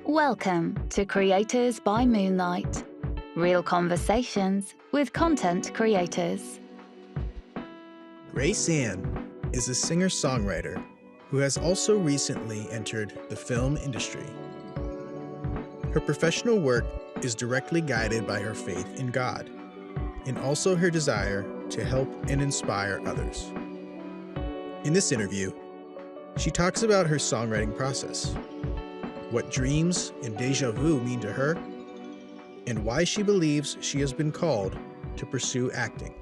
Welcome to Creators by Moonlight, real conversations with content creators. GraceAnne is a singer-songwriter who has also recently entered the film industry. Her professional work is directly guided by her faith in God, and also her desire to help and inspire others. In this interview, she talks about her songwriting process, what dreams and déjà vu mean to her, and why she believes she has been called to pursue acting.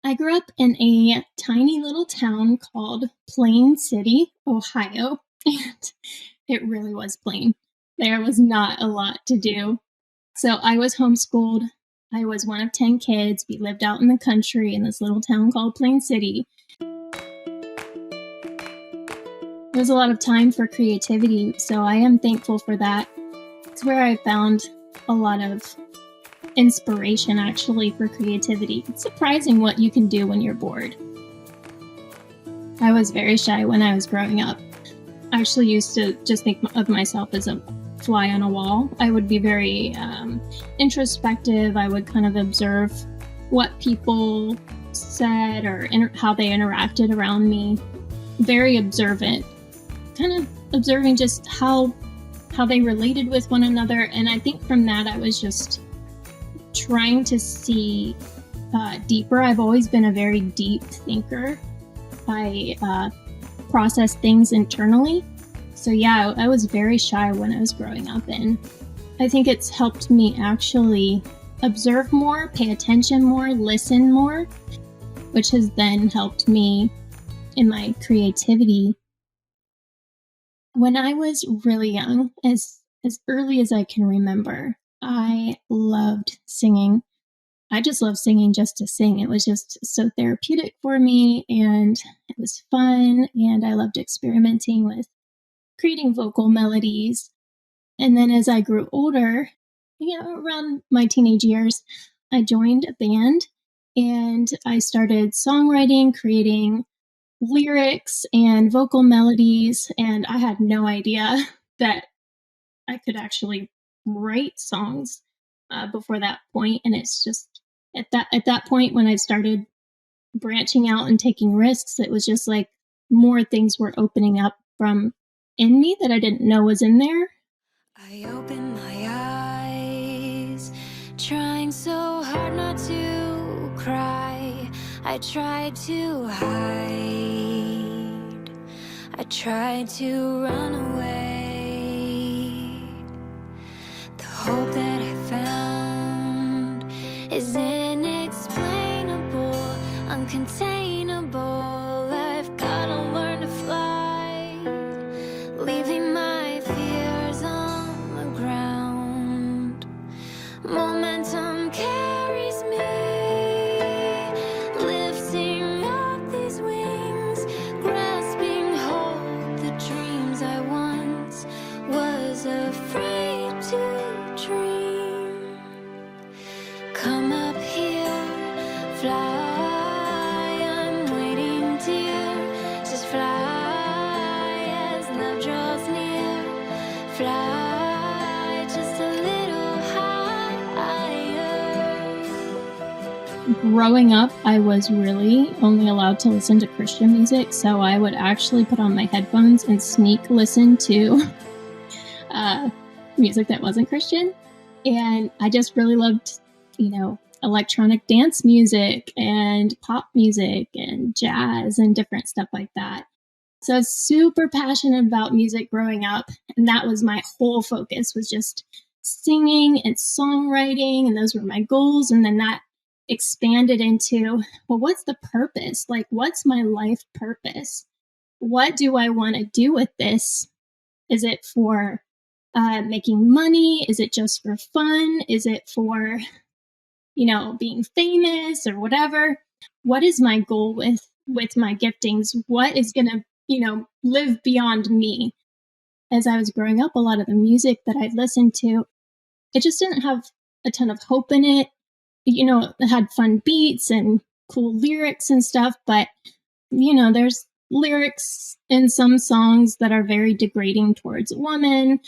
I grew up in a tiny little town called Plain City, Ohio, and it really was plain. There was not a lot to do. So I was homeschooled. I was one of 10 kids. We lived out in the country in this little town called Plain City. There was a lot of time for creativity, so I am thankful for that. It's where I found a lot of inspiration, actually, for creativity. It's surprising what you can do when you're bored. I was very shy when I was growing up. I actually used to just think of myself as a fly on a wall. I would be very introspective. I would kind of observe what people said or how they interacted around me. Very observant. Kind of observing just how they related with one another. And I think from that, I was just trying to see deeper. I've always been a very deep thinker. I process things internally. So yeah, I was very shy when I was growing up, and I think it's helped me actually observe more, pay attention more, listen more, which has then helped me in my creativity. When I was really young, as early as I can remember, I loved singing. I just loved singing just to sing. It was just so therapeutic for me, and it was fun, and I loved experimenting with creating vocal melodies. And then as I grew older, around my teenage years, I joined a band, and I started songwriting, creating lyrics and vocal melodies, and I had no idea that I could actually write songs before that point. And it's just at that point when I started branching out and taking risks, it was just like more things were opening up from in me that I didn't know was in there. I open my eyes, trying so hard not to cry. I tried to hide, I tried to run away. The hope that I found is inexplainable, uncontainable. I've gotta learn to fly, leaving my fears on the ground. Momentum carries me, lifting up these wings, grasping hold the dreams I once was afraid to dream. Come up here, fly, I'm waiting, dear. Just fly as love draws near. Fly just a little higher. Growing up, I was really only allowed to listen to Christian music, so I would actually put on my headphones and sneak listen to music that wasn't Christian. And I just really loved, electronic dance music and pop music and jazz and different stuff like that. So I was super passionate about music growing up, and that was my whole focus, was just singing and songwriting, and those were my goals. And then that expanded into, well, what's the purpose? Like, what's my life purpose? What do I want to do with this? Is it for making money? Is it just for fun? Is it for, being famous or whatever? What is my goal with my giftings? What is going to, live beyond me? As I was growing up, a lot of the music that I'd listened to, it just didn't have a ton of hope in it. It had fun beats and cool lyrics and stuff, but, there's lyrics in some songs that are very degrading towards women,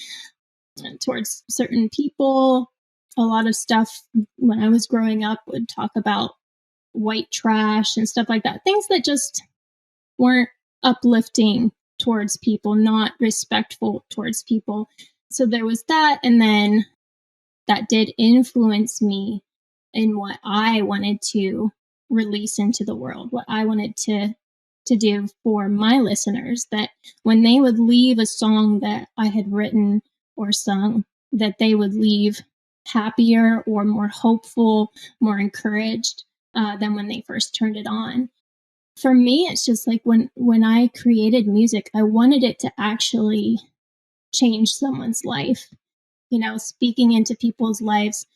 towards certain people. A lot of stuff when I was growing up would talk about white trash and stuff like that. Things that just weren't uplifting towards people, not respectful towards people. So there was that. And then that did influence me in what I wanted to release into the world, what I wanted to do for my listeners, that when they would leave a song that I had written or sung, that they would leave happier or more hopeful, more encouraged than when they first turned it on. For me, it's just like when I created music, I wanted it to actually change someone's life. Speaking into people's lives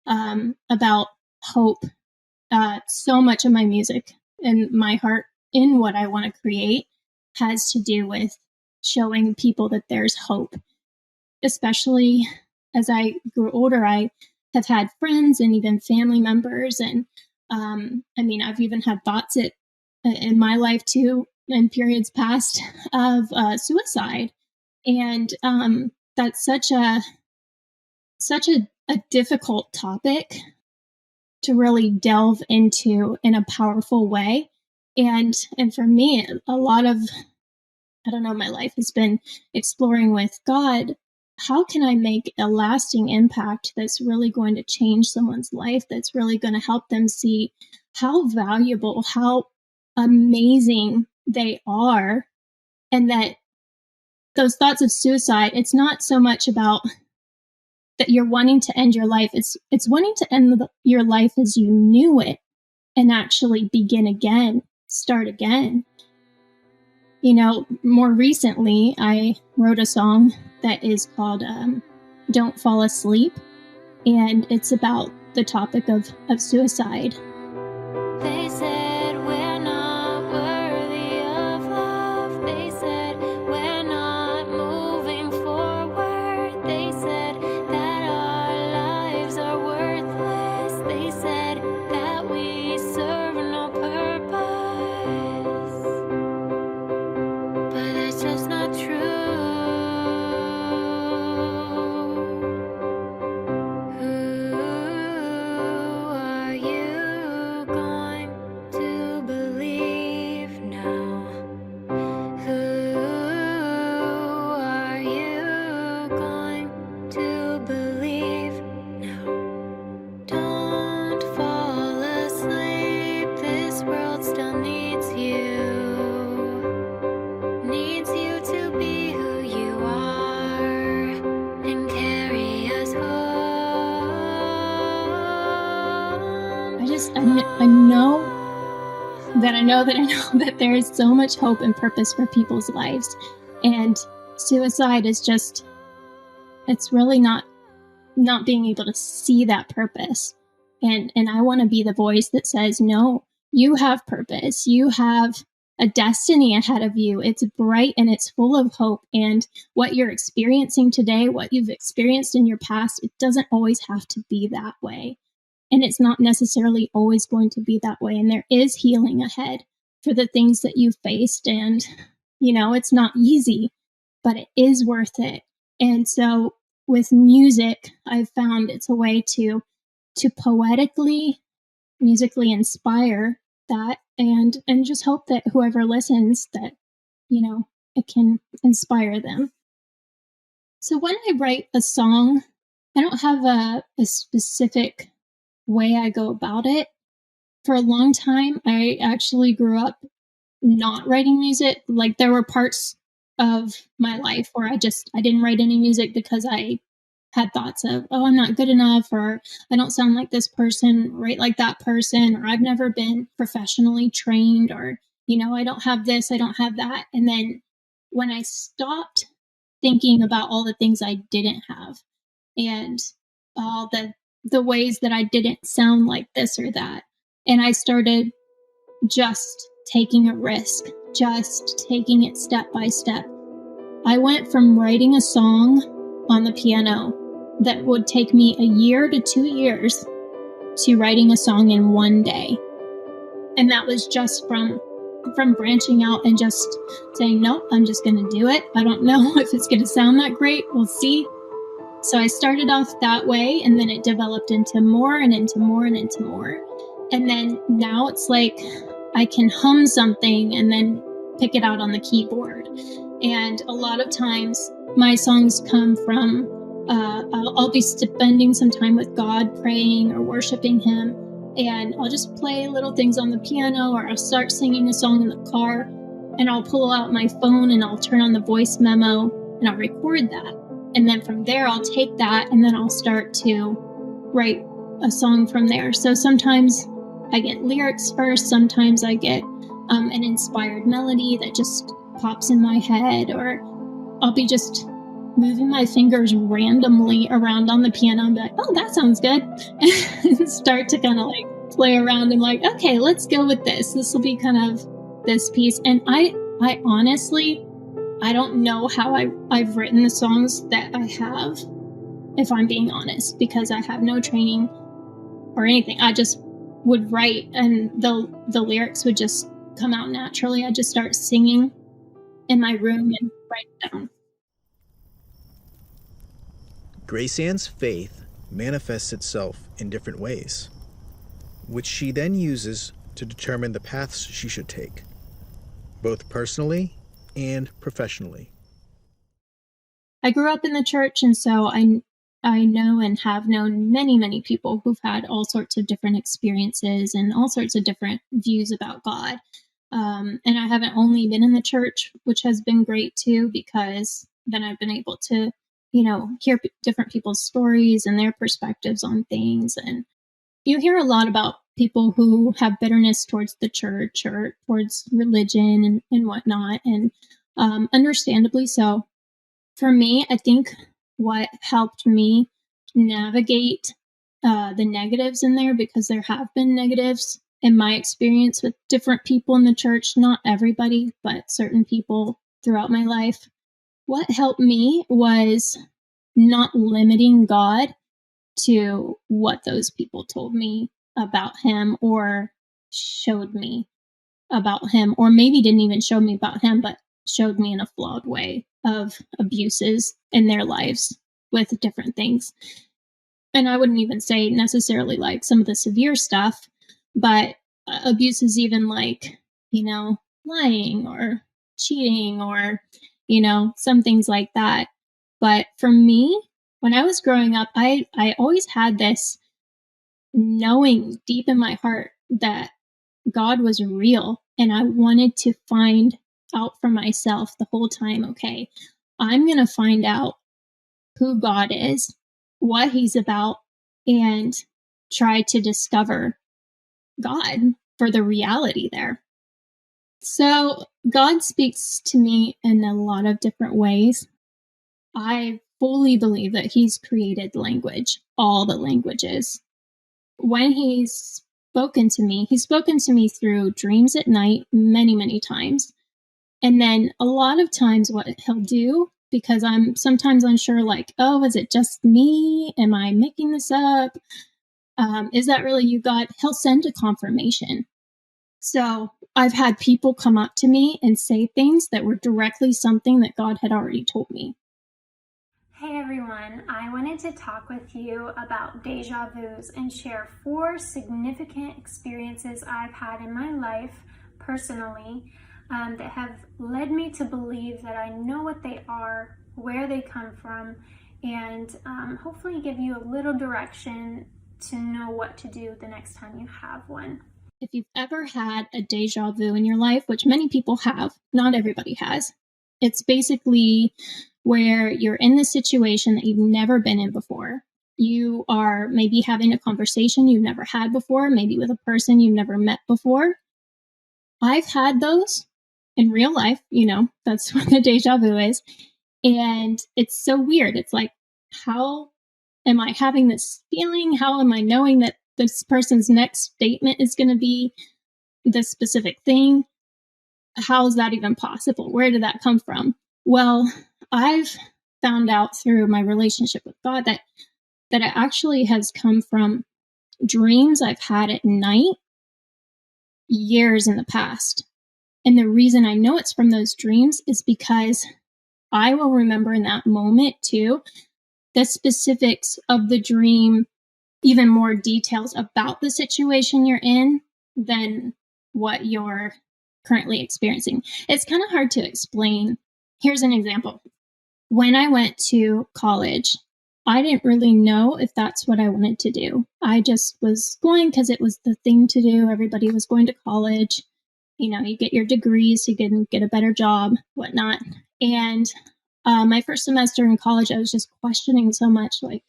about hope. So much of my music and my heart in what I want to create has to do with showing people that there's hope. Especially as I grew older, I have had friends and even family members. And I've even had thoughts in my life too, in periods past, of suicide. And that's such a difficult topic to really delve into in a powerful way. And for me, a lot of, my life has been exploring with God, how can I make a lasting impact that's really going to change someone's life, that's really going to help them see how valuable, how amazing they are, and that those thoughts of suicide, it's not so much about that you're wanting to end your life. It's wanting to end your life as you knew it and actually begin again, start again. More recently, I wrote a song that is called Don't Fall Asleep, and it's about the topic of suicide. They said we're not worthy of love. They said we're not moving forward. They said that our lives are worthless. They said that we serve no purpose. But that's just not true. Who are you going to believe now? Who are you going to believe now? Don't fall asleep, this world still needs you. Needs you to be who you are and carry us home. I know that there is so much hope and purpose for people's lives. And suicide is just, it's really not being able to see that purpose. And I want to be the voice that says, no, you have purpose. You have a destiny ahead of you. It's bright and it's full of hope. And what you're experiencing today, what you've experienced in your past, it doesn't always have to be that way. And it's not necessarily always going to be that way. And there is healing ahead for the things that you've faced. And, it's not easy, but it is worth it. And so with music, I've found it's a way to poetically, musically inspire that and just hope that whoever listens, that, it can inspire them. So when I write a song, I don't have a specific way I go about it. For a long time, I actually grew up not writing music. Like there were parts of my life where I didn't write any music because I had thoughts of, oh, I'm not good enough, or I don't sound like this person, write like that person, or I've never been professionally trained, or, I don't have this, I don't have that. And then when I stopped thinking about all the things I didn't have and all the ways that I didn't sound like this or that, and I started just taking a risk, just taking it step by step, I went from writing a song on the piano that would take me a year to 2 years to writing a song in one day. And that was just from from branching out and just saying, nope, I'm just going to do it. I don't know if it's going to sound that great. We'll see. So I started off that way, and then it developed into more and into more and into more. And then now it's like I can hum something and then pick it out on the keyboard. And a lot of times my songs come from, I'll be spending some time with God, praying or worshiping Him. And I'll just play little things on the piano, or I'll start singing a song in the car, and I'll pull out my phone and I'll turn on the voice memo and I'll record that. And then from there, I'll take that and then I'll start to write a song from there. So sometimes I get lyrics first, sometimes I get an inspired melody that just pops in my head, or I'll be just moving my fingers randomly around on the piano and be like, oh, that sounds good. And start to kind of like play around and like, okay, let's go with this. This will be kind of this piece. And I honestly, I don't know how I've written the songs that I have, if I'm being honest, because I have no training or anything. I just would write and the lyrics would just come out naturally. I just start singing in my room and write it down. GraceAnne's faith manifests itself in different ways, which she then uses to determine the paths she should take, both personally and professionally. I grew up in the church, and so I know and have known many, many people who've had all sorts of different experiences and all sorts of different views about God. And I haven't only been in the church, which has been great too, because then I've been able to, hear different people's stories and their perspectives on things. And you hear a lot about people who have bitterness towards the church or towards religion and whatnot, and understandably so. For me, I think what helped me navigate the negatives in there, because there have been negatives in my experience with different people in the church, not everybody, but certain people throughout my life. What helped me was not limiting God to what those people told me about Him or showed me about Him, or maybe didn't even show me about Him, but showed me in a flawed way of abuses in their lives with different things. And I wouldn't even say necessarily like some of the severe stuff, but abuses even like, lying or cheating or, some things like that. But for me, when I was growing up, I always had this knowing deep in my heart that God was real, and I wanted to find out for myself the whole time, okay, I'm going to find out who God is, what He's about, and try to discover God for the reality there. So God speaks to me in a lot of different ways. I fully believe that He's created language, all the languages. When He's spoken to me through dreams at night many, many times. And then a lot of times what He'll do, because I'm sometimes unsure, like, oh, is it just me? Am I making this up? Is that really you, God? He'll send a confirmation. So I've had people come up to me and say things that were directly something that God had already told me. Hey everyone, I wanted to talk with you about deja vus and share 4 significant experiences I've had in my life personally that have led me to believe that I know what they are, where they come from, and hopefully give you a little direction to know what to do the next time you have one. If you've ever had a deja vu in your life, which many people have, not everybody has, it's basically where you're in the situation that you've never been in before. You are maybe having a conversation you've never had before, maybe with a person you've never met before. I've had those in real life, that's what the deja vu is. And it's so weird. It's like, how am I having this feeling? How am I knowing that this person's next statement is going to be this specific thing? How is that even possible? Where did that come from? Well, I've found out through my relationship with God that it actually has come from dreams I've had at night years in the past. And the reason I know it's from those dreams is because I will remember in that moment too, the specifics of the dream, even more details about the situation you're in than what you're currently experiencing. It's kind of hard to explain. Here's an example. When I went to college, I didn't really know if that's what I wanted to do. I just was going because it was the thing to do. Everybody was going to college. You get your degrees, you can get a better job, whatnot. And my first semester in college, I was just questioning so much, like,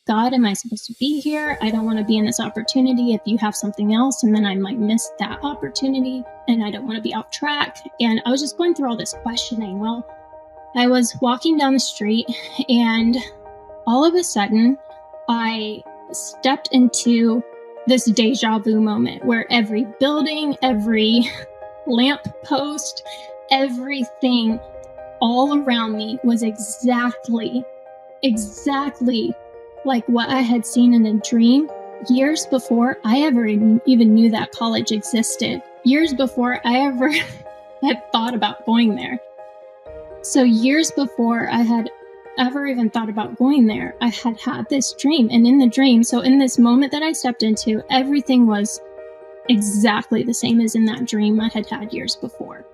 God, am I supposed to be here? I don't want to be in this opportunity if you have something else, and then I might miss that opportunity, and I don't want to be off track. And I was just going through all this questioning. Well, I was walking down the street, and all of a sudden, I stepped into this deja vu moment where every building, every lamp post, everything all around me was exactly like what I had seen in a dream years before I ever even knew that college existed, years before I ever had thought about going there. So years before I had ever even thought about going there, I had this dream. And in the dream, so in this moment that I stepped into, everything was exactly the same as in that dream I had had years before.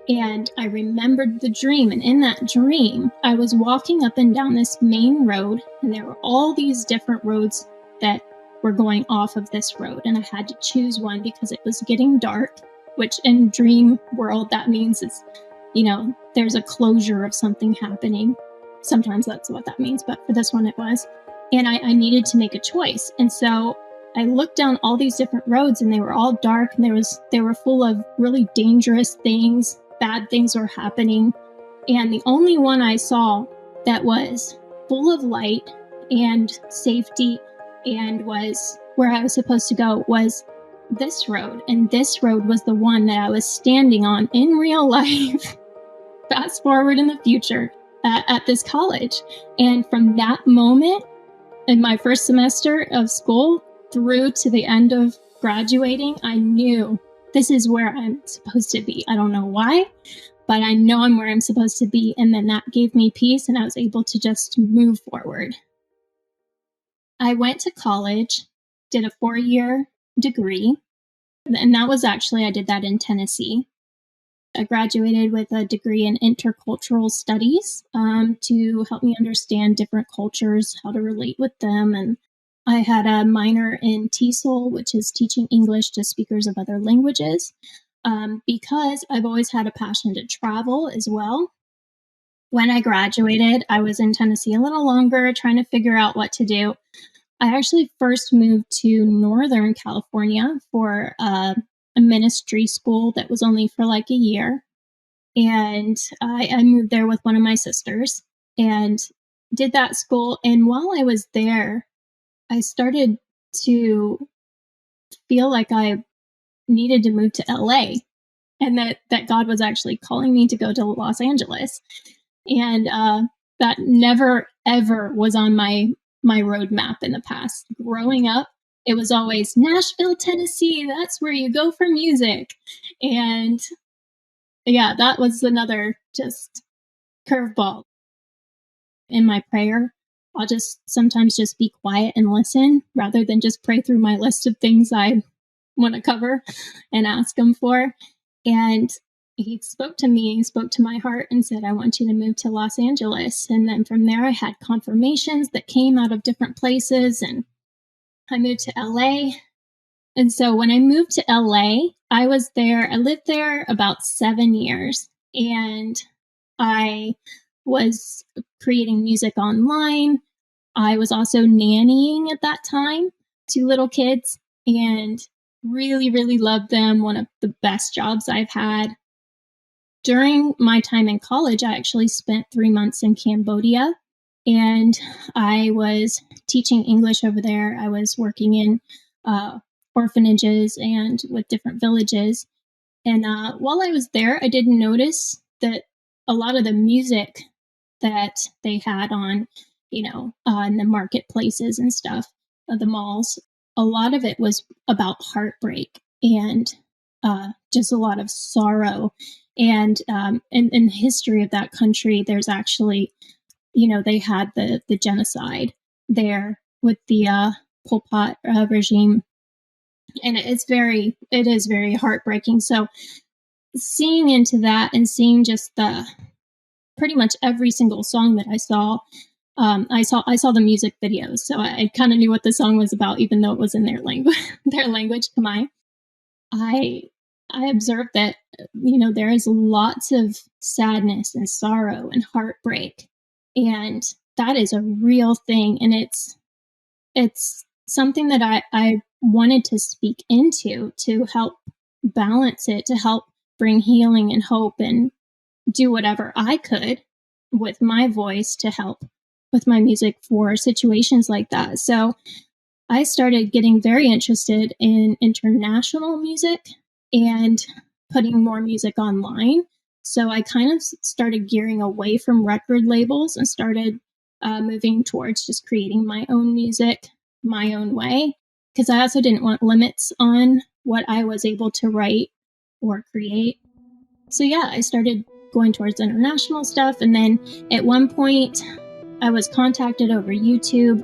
And I remembered the dream. And in that dream, I was walking up and down this main road, and there were all these different roads that were going off of this road. And I had to choose one because it was getting dark, which in dream world, that means it's, there's a closure of something happening. Sometimes that's what that means, but for this one it was. And I needed to make a choice. And so I looked down all these different roads, and they were all dark, and they were full of really dangerous things. Bad things were happening. And the only one I saw that was full of light and safety and was where I was supposed to go was this road. And this road was the one that I was standing on in real life, fast forward in the future, at this college. And from that moment in my first semester of school through to the end of graduating, I knew this is where I'm supposed to be. I don't know why, but I know I'm where I'm supposed to be. And then that gave me peace, and I was able to just move forward. I went to college, did a 4-year degree, and that was actually, I did that in Tennessee. I graduated with a degree in intercultural studies to help me understand different cultures, how to relate with them. And I had a minor in TESOL, which is teaching English to speakers of other languages, because I've always had a passion to travel as well. When I graduated, I was in Tennessee a little longer, trying to figure out what to do. I actually first moved to Northern California for a ministry school that was only for like a year. And I moved there with one of my sisters and did that school. And while I was there, I started to feel like I needed to move to LA, and that God was actually calling me to go to Los Angeles. And that never, ever was on my roadmap in the past. Growing up, it was always Nashville, Tennessee. That's where you go for music. And yeah, that was another just curveball. In my prayer, I'll just sometimes just be quiet and listen rather than just pray through my list of things I want to cover and ask him for. And he spoke to me, he spoke to my heart and said, I want you to move to Los Angeles. And then from there, I had confirmations that came out of different places, and I moved to LA. And so when I moved to LA, I lived there about 7 years, and I was creating music online. I was also nannying at that time, 2 little kids, and really, really loved them. One of the best jobs I've had. During my time in college, I actually spent 3 months in Cambodia, and I was teaching English over there. I was working in orphanages and with different villages. And while I was there, I did notice that a lot of the music that they had on, in the marketplaces and stuff, the malls, a lot of it was about heartbreak and just a lot of sorrow. And in the history of that country, there's actually, they had the genocide there with the Pol Pot regime. And it is very heartbreaking. So seeing into that and seeing just pretty much every single song that I saw, I saw the music videos, so I kind of knew what the song was about, even though it was in their language, Khmer. I observed that there is lots of sadness and sorrow and heartbreak, and that is a real thing, and it's something that I wanted to speak into to help balance it, to help bring healing and hope, and do whatever I could with my voice to help with my music for situations like that. So I started getting very interested in international music and putting more music online. So I kind of started gearing away from record labels and started moving towards just creating my own music my own way, because I also didn't want limits on what I was able to write or create. So yeah, I started going towards international stuff. And then at one point, I was contacted over YouTube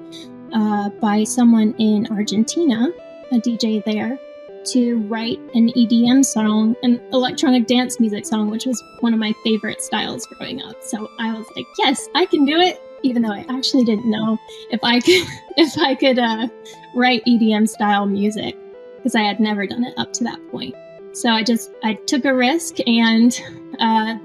by someone in Argentina, a DJ there, to write an EDM song, an electronic dance music song, which was one of my favorite styles growing up. So I was like, yes, I can do it, even though I actually didn't know if I could write EDM style music, because I had never done it up to that point. So I took a risk and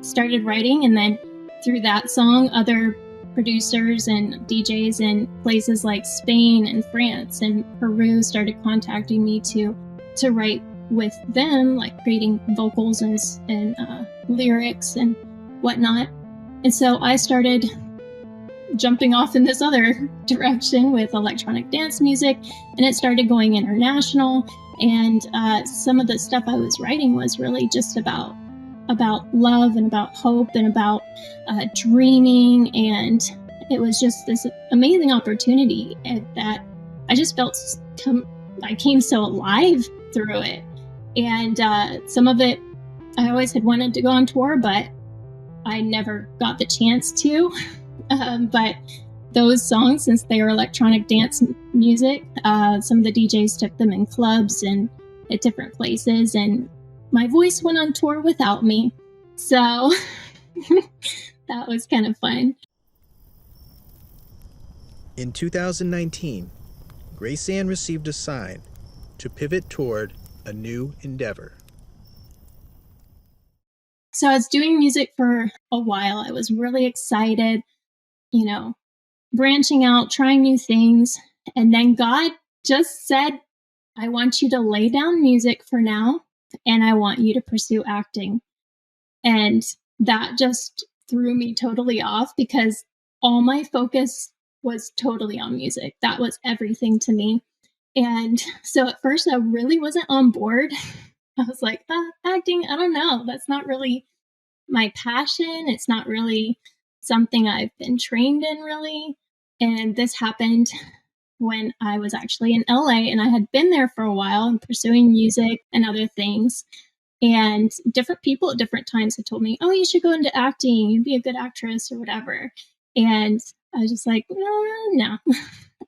started writing, and then through that song, other producers and DJs in places like Spain and France and Peru started contacting me to write with them, like creating vocals and lyrics and whatnot. And so I started jumping off in this other direction with electronic dance music, and it started going international. And some of the stuff I was writing was really just about love and about hope and about dreaming. And it was just this amazing opportunity that I just felt I came so alive through it. And some of it, I always had wanted to go on tour, but I never got the chance to. But those songs, since they were electronic dance music, some of the DJs took them in clubs and at different places, and my voice went on tour without me. So that was kind of fun. In 2019, GraceAnne received a sign to pivot toward a new endeavor. So I was doing music for a while. I was really excited, branching out, trying new things. And then God just said, I want you to lay down music for now, and I want you to pursue acting. And that just threw me totally off, because all my focus was totally on music. That was everything to me. And so at first I really wasn't on board. I was like, acting, I don't know. That's not really my passion. It's not really something I've been trained in, really. And this happened when I was actually in LA, and I had been there for a while and pursuing music and other things. And different people at different times had told me, oh, you should go into acting, you'd be a good actress or whatever. And I was just like, no,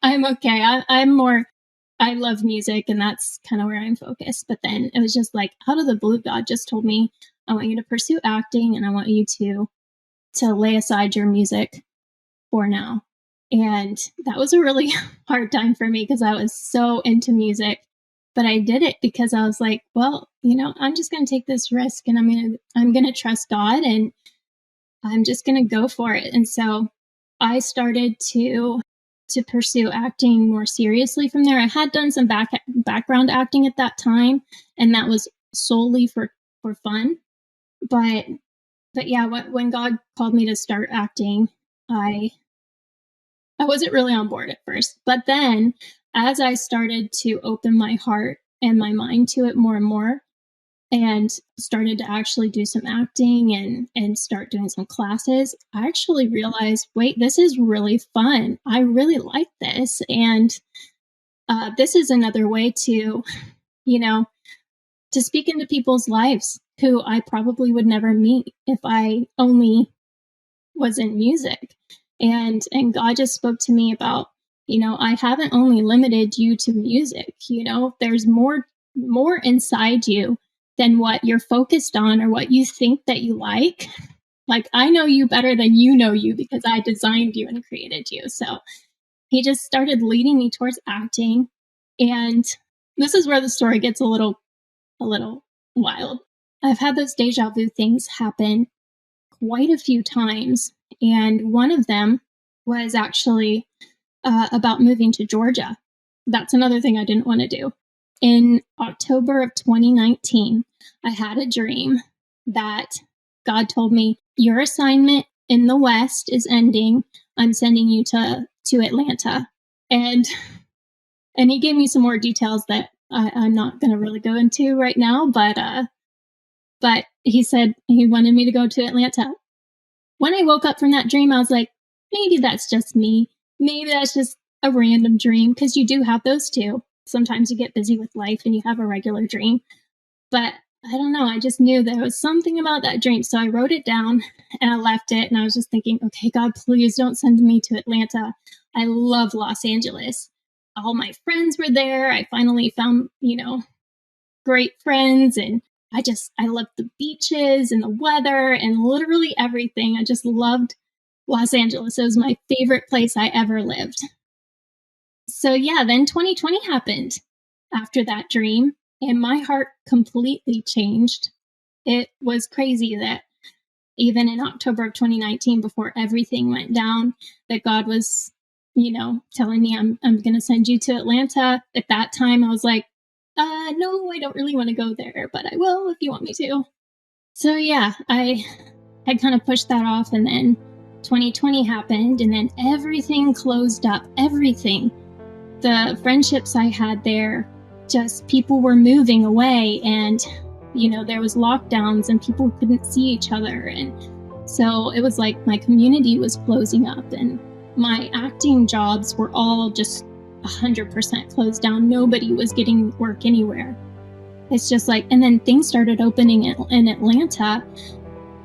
I'm okay. I love music, and that's kind of where I'm focused. But then it was just like out of the blue, God just told me, I want you to pursue acting, and I want you to lay aside your music for now. And that was a really hard time for me, because I was so into music. But I did it because I was like, well, I'm just going to take this risk, and I'm going to trust God, and I'm just going to go for it. And so I started to pursue acting more seriously from there. I had done some background acting at that time, and that was solely for fun. But yeah, when God called me to start acting, I wasn't really on board at first. But then as I started to open my heart and my mind to it more and more, and started to actually do some acting and start doing some classes, I actually realized, wait, this is really fun. I really like this. And this is another way to, to speak into people's lives who I probably would never meet if I only was in music. And God just spoke to me about, I haven't only limited you to music. There's more inside you than what you're focused on or what you think that you like. Like, I know you better than you know you because I designed you and created you. So he just started leading me towards acting. And this is where the story gets a little wild. I've had those deja vu things happen quite a few times. And one of them was actually about moving to Georgia. That's another thing I didn't want to do. In October of 2019, I had a dream that God told me, your assignment in the West is ending. I'm sending you to Atlanta. And he gave me some more details that I'm not going to really go into right now, but he said he wanted me to go to Atlanta. When I woke up from that dream, I was like, maybe that's just me. Maybe that's just a random dream, because you do have those too. Sometimes you get busy with life and you have a regular dream. But I don't know. I just knew there was something about that dream. So I wrote it down and I left it. And I was just thinking, okay, God, please don't send me to Atlanta. I love Los Angeles. All my friends were there. I finally found, great friends. And I loved the beaches and the weather and literally everything. I just loved Los Angeles. It was my favorite place I ever lived. So yeah, then 2020 happened after that dream, and my heart completely changed. It was crazy that even in October of 2019, before everything went down, that God was, telling me, I'm going to send you to Atlanta. At that time, I was like, no, I don't really want to go there, but I will if you want me to. So yeah, I had kind of pushed that off, and then 2020 happened, and then everything closed up. Everything. The friendships I had there, just people were moving away, and there was lockdowns and people couldn't see each other, and so it was like my community was closing up, and my acting jobs were all just 100% closed down. Nobody was getting work anywhere. It's just like, and then things started opening in Atlanta,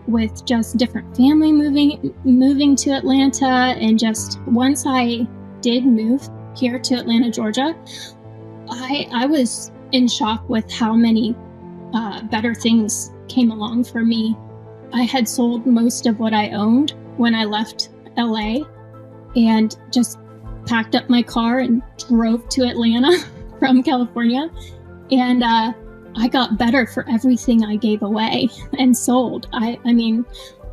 with just different family moving to Atlanta. And just once I did move here to Atlanta, Georgia, I was in shock with how many better things came along for me. I had sold most of what I owned when I left LA and just packed up my car and drove to Atlanta from California. And I got better for everything I gave away and sold. I mean,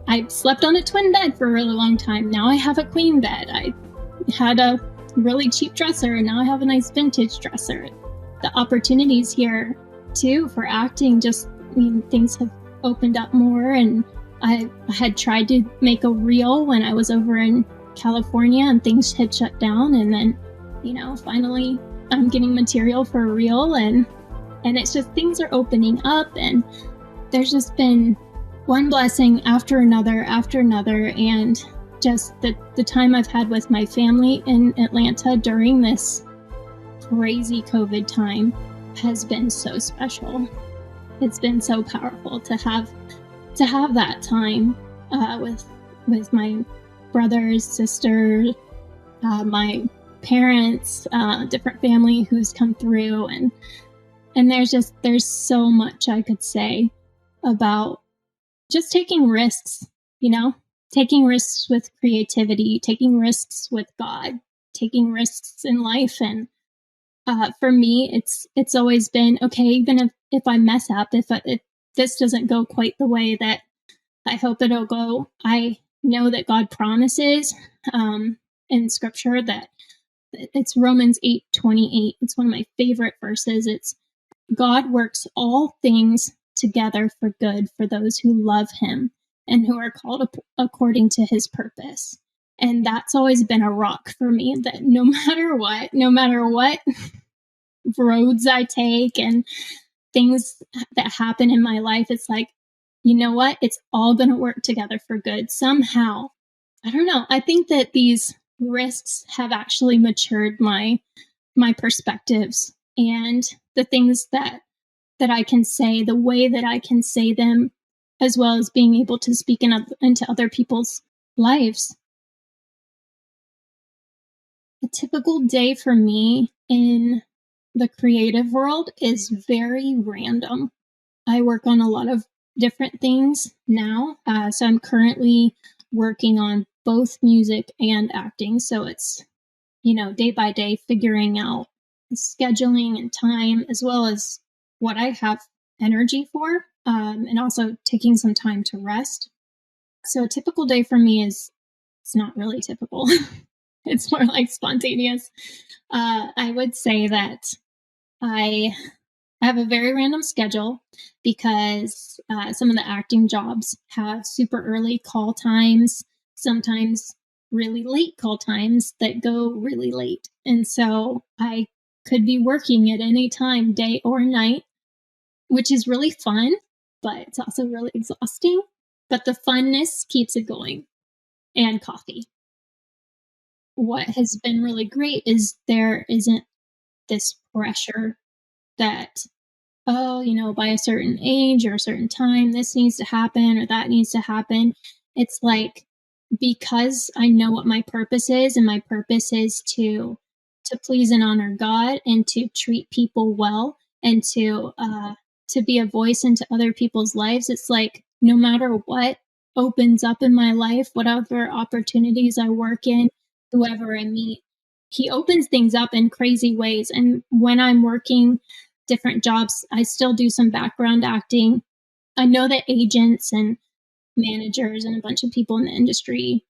I slept on a twin bed for a really long time. Now I have a queen bed. I had a really cheap dresser, and now I have a nice vintage dresser. The opportunities here too for acting, things have opened up more. And I had tried to make a reel when I was over in California, and things had shut down. And then, finally I'm getting material for a reel, and it's just, things are opening up, and there's just been one blessing after another. And just the time I've had with my family in Atlanta during this crazy COVID time has been so special. It's been so powerful to have that time with my brothers, sisters, my parents, different family who's come through, and there's so much I could say about just taking risks, taking risks with creativity, taking risks with God, taking risks in life. And for me, it's always been, okay, even if I mess up, if this doesn't go quite the way that I hope it'll go, I know that God promises in scripture that it's Romans 8:28. It's one of my favorite verses. It's, God works all things together for good for those who love him and who are called according to his purpose. And that's always been a rock for me, that no matter what roads I take and things that happen in my life, it's like, you know what? It's all going to work together for good somehow. I don't know. I think that these risks have actually matured my perspectives and the things that that I can say, the way that I can say them, as well as being able to speak into other people's lives. A typical day for me in the creative world is very random. I work on a lot of different things now. So I'm currently working on both music and acting. So it's, day by day figuring out scheduling and time, as well as what I have energy for, and also taking some time to rest. So a typical day for me it's not really typical. It's more like spontaneous. I would say that I have a very random schedule because some of the acting jobs have super early call times, sometimes really late call times that go really late. And so I could be working at any time, day or night, which is really fun, but it's also really exhausting. But the funness keeps it going, and coffee. What has been really great is there isn't this pressure that, oh, by a certain age or a certain time, this needs to happen or that needs to happen. It's like, because I know what my purpose is, and my purpose is to please and honor God and to treat people well and to be a voice into other people's lives. It's like no matter what opens up in my life, whatever opportunities I work in, whoever I meet, he opens things up in crazy ways. And when I'm working different jobs, I still do some background acting. I know that agents and managers and a bunch of people in the industry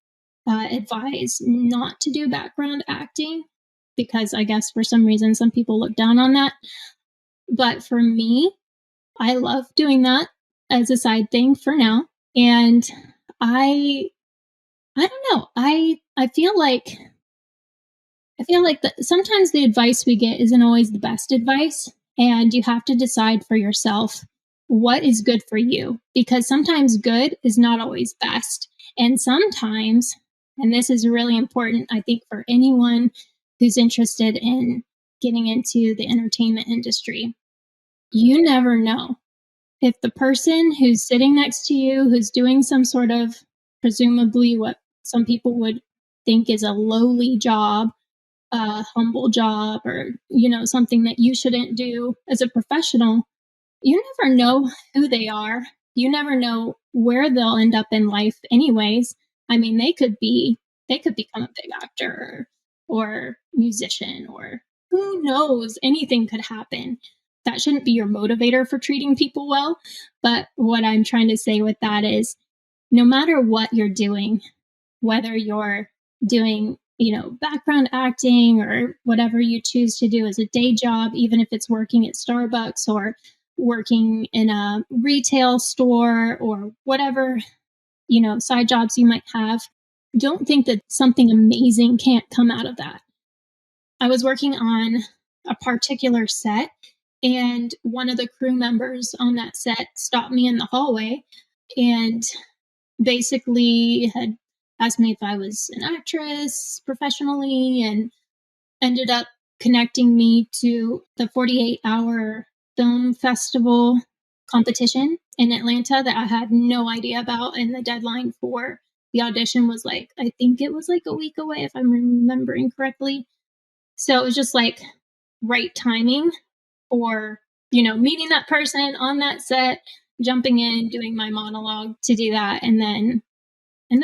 advise not to do background acting because I guess for some reason some people look down on that. But for me, I love doing that as a side thing for now. And I don't know. I feel like that sometimes the advice we get isn't always the best advice, and you have to decide for yourself what is good for you, because sometimes good is not always best. And sometimes, and this is really important, I think, for anyone who's interested in getting into the entertainment industry, you never know if the person who's sitting next to you, who's doing some sort of presumably what some people would think is a lowly job, a humble job, or something that you shouldn't do as a professional, you never know who they are. You never know where they'll end up in life anyways. I mean, they could become a big actor or musician, or who knows, anything could happen. That shouldn't be your motivator for treating people well. But what I'm trying to say with that is no matter what you're doing, whether you're doing, background acting or whatever you choose to do as a day job, even if it's working at Starbucks or working in a retail store or whatever, side jobs you might have, don't think that something amazing can't come out of that. I was working on a particular set, and one of the crew members on that set stopped me in the hallway and basically had asked me if I was an actress professionally, and ended up connecting me to the 48-hour film festival competition in Atlanta that I had no idea about. And the deadline for the audition was I think it was a week away, if I'm remembering correctly. So it was just right timing for, meeting that person on that set, jumping in, doing my monologue to do that. And then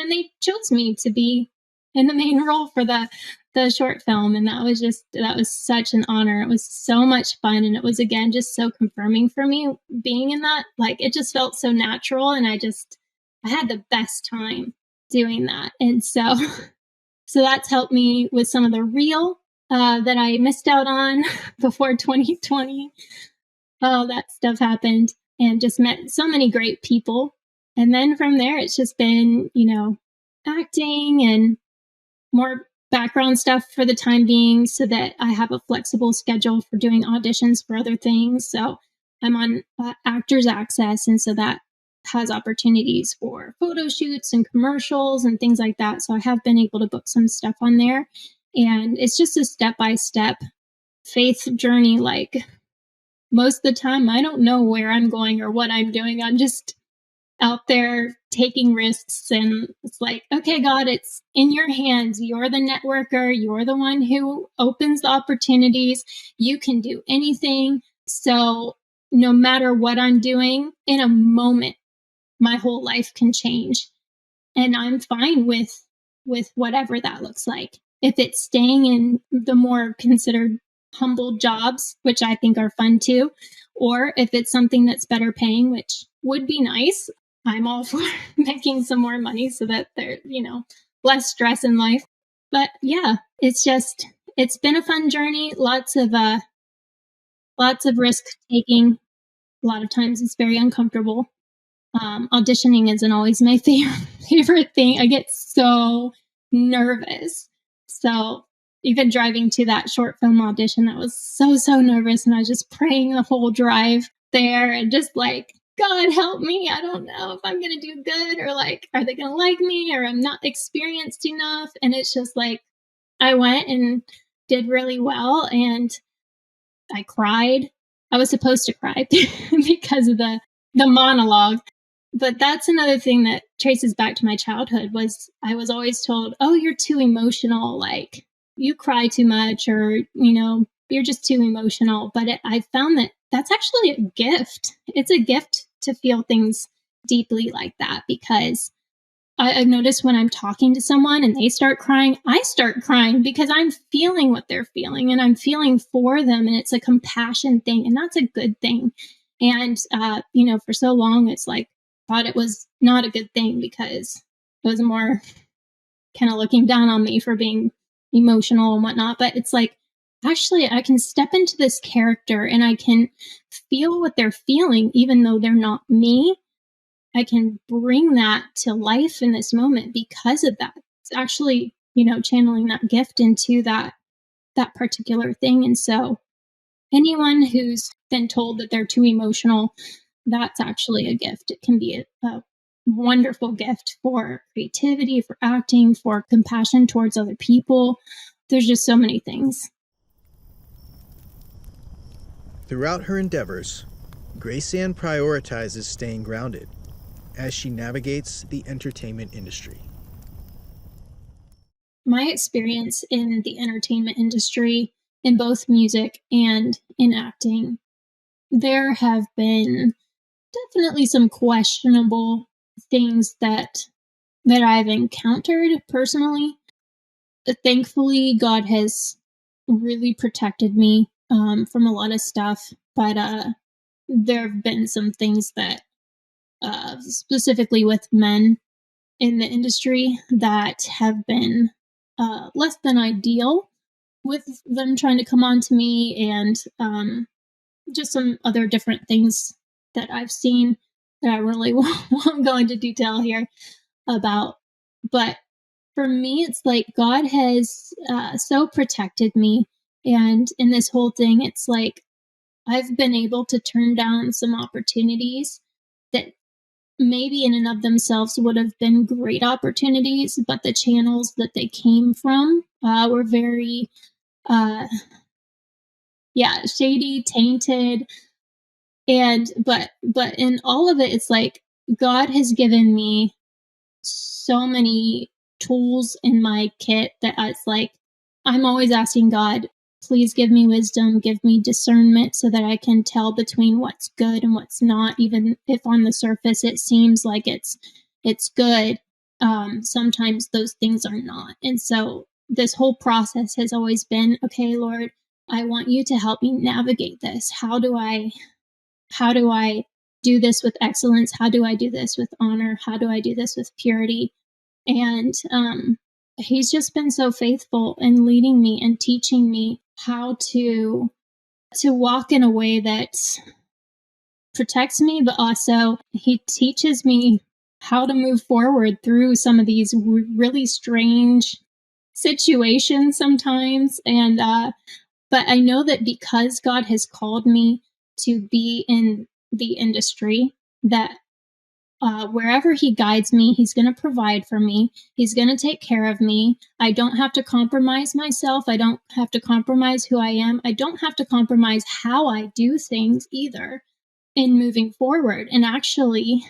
they chose me to be in the main role for the short film. And that was such an honor. It was so much fun. And it was, again, just so confirming for me being in that. It just felt so natural. And I had the best time doing that. And so that's helped me with some of the real that I missed out on before 2020. All that stuff happened, and just met so many great people. And then from there, it's just been, acting and more background stuff for the time being, so that I have a flexible schedule for doing auditions for other things. So I'm on Actors Access, and so that has opportunities for photo shoots and commercials and things like that. So I have been able to book some stuff on there. And it's just a step-by-step faith journey, most of the time I don't know where I'm going or what I'm doing. I'm just out there taking risks, and it's like, okay, God, it's in your hands. You're the networker. You're the one who opens the opportunities. You can do anything. So no matter what I'm doing, in a moment, my whole life can change. And I'm fine with whatever that looks like. If it's staying in the more considered humble jobs, which I think are fun too, or if it's something that's better paying, which would be nice, I'm all for making some more money so that there's, less stress in life. But yeah, it's been a fun journey, lots of risk taking. A lot of times it's very uncomfortable. Auditioning isn't always my favorite thing. I get so nervous. So even driving to that short film audition, I was so nervous, and I was just praying the whole drive there, and just like, God help me. I don't know if I'm gonna do good, or like, are they gonna like me, or I'm not experienced enough. And it's just like, I went and did really well, and I cried. I was supposed to cry because of the monologue. But that's another thing that traces back to my childhood. Was I was always told, "Oh, you're too emotional, like you cry too much, or you're just too emotional." But I found that that's actually a gift. It's a gift to feel things deeply like that, because I've noticed when I'm talking to someone and they start crying, I start crying because I'm feeling what they're feeling, and I'm feeling for them. And it's a compassion thing. And that's a good thing. And, for so long, it's like, thought it was not a good thing because it was more kind of looking down on me for being emotional and whatnot. But it's like, actually, I can step into this character and I can feel what they're feeling, even though they're not me. I can bring that to life in this moment because of that. It's actually, channeling that gift into that particular thing. And so anyone who's been told that they're too emotional, that's actually a gift. It can be a wonderful gift for creativity, for acting, for compassion towards other people. There's just so many things. Throughout her endeavors, GraceAnne prioritizes staying grounded as she navigates the entertainment industry. My experience in the entertainment industry, in both music and in acting, there have been definitely some questionable things that I've encountered personally. Thankfully, God has really protected me from a lot of stuff, but there have been some things that, specifically with men in the industry, that have been less than ideal, with them trying to come on to me, and just some other different things that I've seen that I really won't go into detail here about. But for me, it's like God has so protected me. And in this whole thing, it's like I've been able to turn down some opportunities that maybe in and of themselves would have been great opportunities, but the channels that they came from were very, uh, shady, tainted. And but in all of it, it's like God has given me so many tools in my kit that it's like I'm always asking God, please give me wisdom, give me discernment so that I can tell between what's good and what's not, even if on the surface it seems like it's good. Sometimes those things are not. And so this whole process has always been, okay, Lord, I want you to help me navigate this. How do I do this with excellence? How do I do this with honor? How do I do this with purity? And he's just been so faithful in leading me and teaching me how to walk in a way that protects me, but also he teaches me how to move forward through some of these really strange situations sometimes. And but I know that because God has called me to be in the industry, that wherever he guides me, he's going to provide for me. He's going to take care of me. I don't have to compromise myself. I don't have to compromise who I am. I don't have to compromise how I do things either in moving forward. And actually,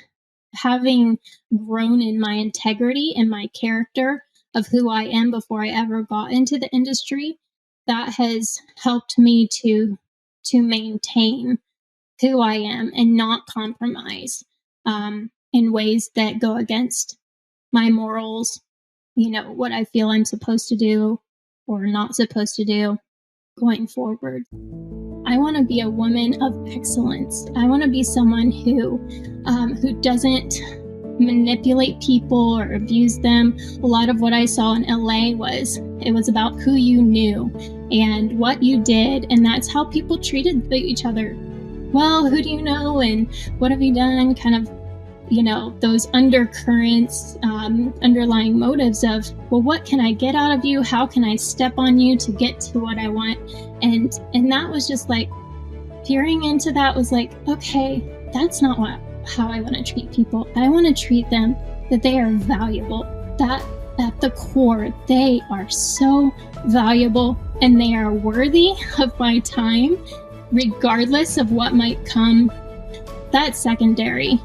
having grown in my integrity and my character of who I am before I ever got into the industry, that has helped me to maintain who I am and not compromise in ways that go against my morals, what I feel I'm supposed to do or not supposed to do going forward. I want to be a woman of excellence. I want to be someone who doesn't manipulate people or abuse them. A lot of what I saw in LA was about who you knew and what you did, and that's how people treated each other. Well, who do you know and what have you done? Kind of, those undercurrents, underlying motives of, well, what can I get out of you? How can I step on you to get to what I want? And that was just like, peering into that was like, okay, that's not how I want to treat people. I want to treat them that they are valuable, that at the core, they are so valuable and they are worthy of my time, regardless of what might come. That's secondary.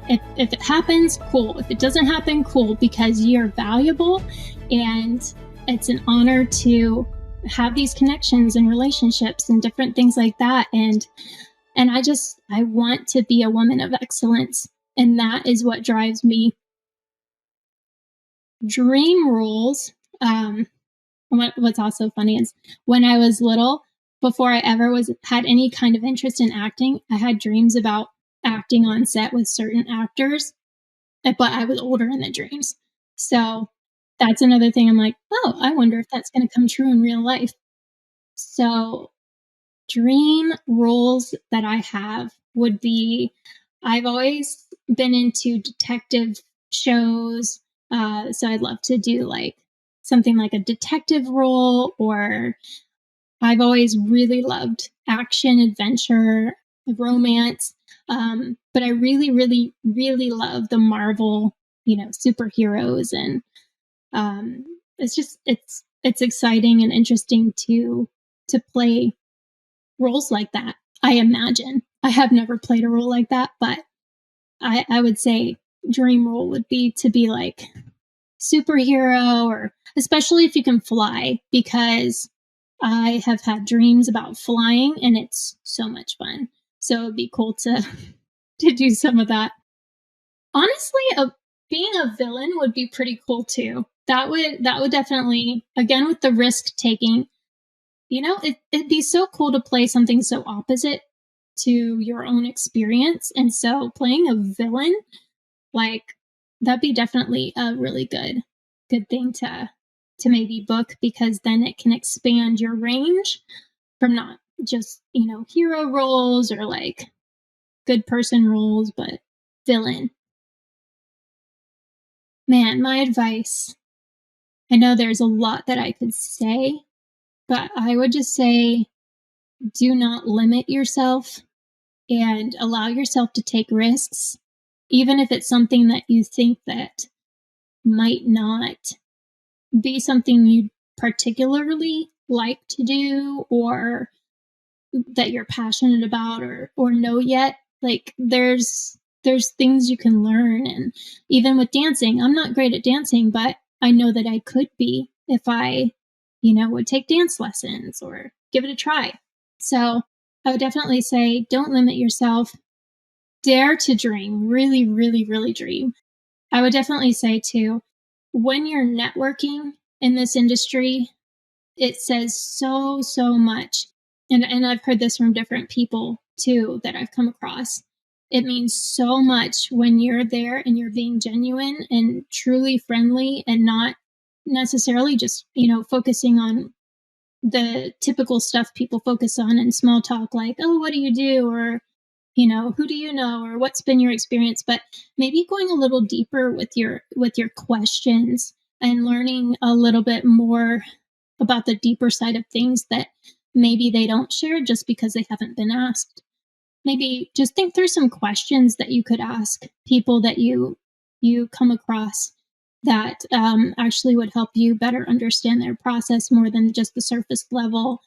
If it happens, cool. If it doesn't happen, cool, because you're valuable and it's an honor to have these connections and relationships and different things like that. And I want to be a woman of excellence. And that is what drives me. Dream roles. What's also funny is when I was little, before I ever had any kind of interest in acting, I had dreams about acting on set with certain actors, but I was older in the dreams. So that's another thing. I'm like, oh, I wonder if that's going to come true in real life. So dream roles that I have would be, I've always been into detective shows. So I'd love to do like something like a detective role, or I've always really loved action, adventure, romance. But I really, really, really love the Marvel, superheroes. And it's exciting and interesting to play roles like that. I imagine. I have never played a role like that, but I would say dream role would be to be like superhero, or especially if you can fly, because I have had dreams about flying and it's so much fun. So it'd be cool to do some of that. Honestly, being a villain would be pretty cool too. That would definitely, again, with the risk taking, it'd be so cool to play something so opposite to your own experience. And so playing a villain, like, that'd be definitely a really good thing to maybe book, because then it can expand your range from not just, hero roles or like good person roles, but villain. Man, my advice, I know there's a lot that I could say, but I would just say, do not limit yourself and allow yourself to take risks, even if it's something that you think that might not be something you particularly like to do, or that you're passionate about or know yet. Like there's things you can learn. And even with dancing, I'm not great at dancing, but I know that I could be if I, would take dance lessons or give it a try. So I would definitely say, don't limit yourself. Dare to dream. Really, really, really dream. I would definitely say too, when you're networking in this industry, it says so, so much. And I've heard this from different people too that I've come across. It means so much when you're there and you're being genuine and truly friendly, and not necessarily just, focusing on the typical stuff people focus on in small talk, like, oh, what do you do? Or, who do you know? Or what's been your experience? But maybe going a little deeper with your questions and learning a little bit more about the deeper side of things that maybe they don't share just because they haven't been asked. maybe just think through some questions that you could ask people that you come across that actually would help you better understand their process more than just the surface level,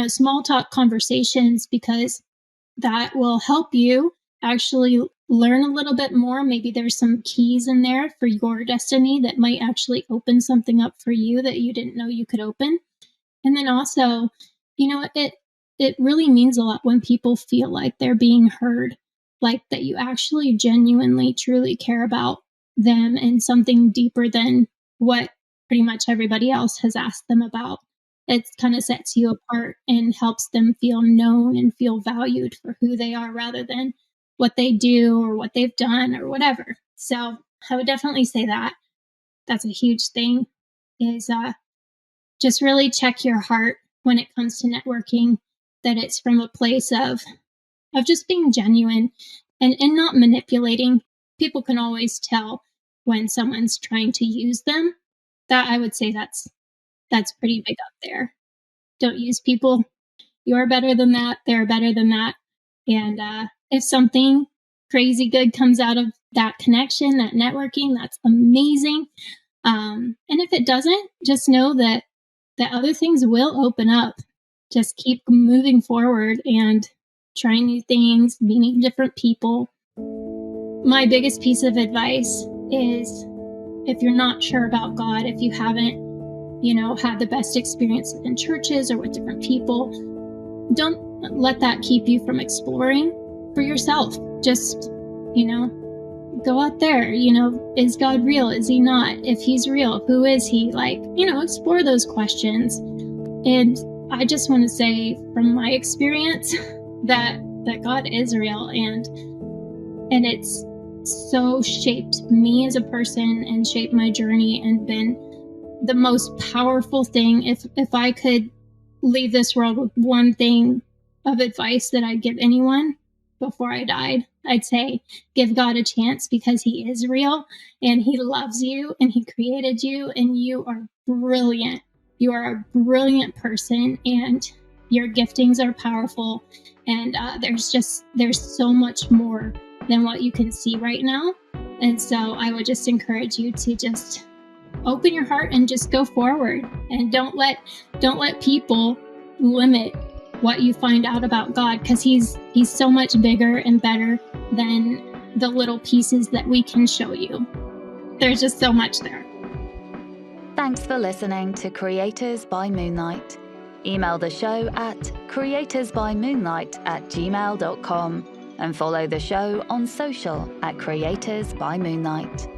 small talk conversations, because that will help you actually learn a little bit more. Maybe there's some keys in there for your destiny that might actually open something up for you that you didn't know you could open. And then also, it really means a lot when people feel like they're being heard, like that you actually genuinely truly care about them and something deeper than what pretty much everybody else has asked them about. It kind of sets you apart and helps them feel known and feel valued for who they are rather than what they do or what they've done or whatever. So I would definitely say that that's a huge thing is just really check your heart when it comes to networking, that it's from a place of just being genuine and not manipulating. People can always tell when someone's trying to use them. That I would say that's pretty big up there. Don't use people. You're better than that. They're better than that. And if something crazy good comes out of that connection, that networking, that's amazing. And if it doesn't, just know that other things will open up. Just keep moving forward and trying new things, meeting different people. My biggest piece of advice is if you're not sure about God, if you haven't, had the best experiences in churches or with different people, don't let that keep you from exploring for yourself. Just, go out there, is God real? Is he not? If he's real, who is he? Explore those questions. And I just want to say from my experience that God is real and it's so shaped me as a person and shaped my journey and been the most powerful thing. If I could leave this world with one thing of advice that I'd give anyone before I died, I'd say give God a chance because he is real and he loves you and he created you and you are brilliant. You are a brilliant person and your giftings are powerful. And there's so much more than what you can see right now. And so I would just encourage you to just open your heart and just go forward and don't let people limit what you find out about God, because he's so much bigger and better than the little pieces that we can show you. There's just so much there. Thanks for listening to Creators by Moonlight. Email the show at creatorsbymoonlight@gmail.com and follow the show on social @Creators by Moonlight.